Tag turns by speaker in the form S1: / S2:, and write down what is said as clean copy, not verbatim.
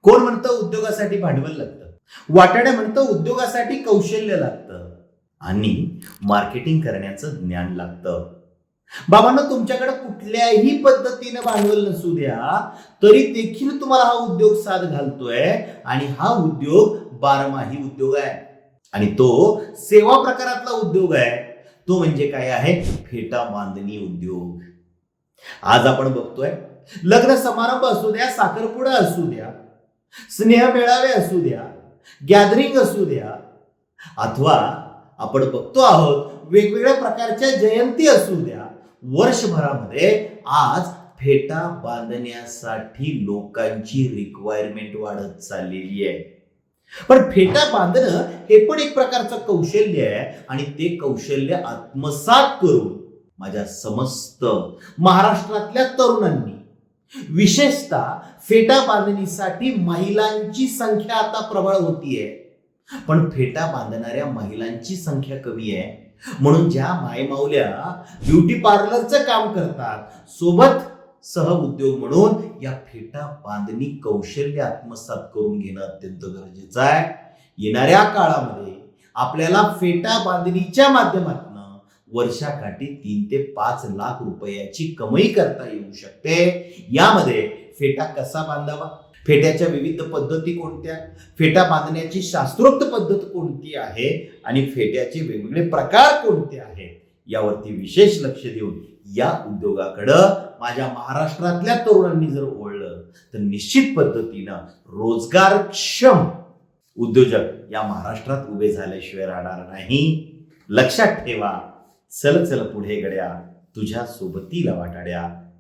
S1: कोण म्हणतं उद्योगासाठी भांडवल लागतं, वाटाड्या म्हणतं उद्योगासाठी कौशल्य लागतं आणि मार्केटिंग करण्याचं ज्ञान लागतं. बाबांनो, तुमच्याकडे कुठल्याही पद्धतीनं भांडवल नसू द्या तरी देखील तुम्हाला हा उद्योग साथ घालतोय आणि हा उद्योग बारमाही उद्योग आहे आणि तो सेवा प्रकारातला उद्योग आहे. तो म्हणजे काय आहे? फेटा बांधणी उद्योग. आज आपण बघतोय लग्न समारंभ असू द्या, साखरपुडा असू द्या, स्नेह मेळावे असू द्या, गॅदरिंग असू द्या, अथवा आपण बघतो आहोत वेगवेगळ्या प्रकारच्या जयंती असू द्या, वर्षभरामध्ये आज फेटा बांधण्यासाठी लोकांची रिक्वायरमेंट वाढत चाललेली आहे. पण फेटा बांधणं हे पण एक प्रकारचं कौशल्य आहे आणि ते कौशल्य आत्मसात करून माझ्या समस्त महाराष्ट्रातल्या तरुणांनी, विशेषतः फेटा बांधणीसाठी महिलांची संख्या आता प्रबळ होतीये, पण फेटा बांधणाऱ्या महिलांची संख्या कमी आहे. म्हणून ज्या मायमाऊल्या ब्युटी पार्लरचं काम करतात, सोबत सह उद्योग म्हणून या फेटा बांधणी कौशल्य आत्मसात करून घेणं अत्यंत गरजेचं आहे. येणाऱ्या काळामध्ये आपल्याला फेटा बांधणीच्या माध्यमातून वर्षाकाठी 3 ते 5 लाख रुपयाची कमाई करता येऊ शकते. यामध्ये फेटा कसा बांधावा, फेट्याच्या विविध पद्धती कोणत्या, फेटा बांधण्याची शास्त्रोक्त पद्धत कोणती आहे आणि फेट्याचे वेगवेगळे प्रकार कोणते आहेत यावरती विशेष लक्ष देऊन या उद्योगाकडं माझ्या महाराष्ट्रातल्या तरुणांनी जर वळलं तर निश्चित पद्धतीनं रोजगारक्षम उद्योजक या महाराष्ट्रात उभे झाल्याशिवाय राहणार नाही. लक्षात ठेवा. चल चल पुढे गड्या, तुझ्या सोबतीला वाटाड्या.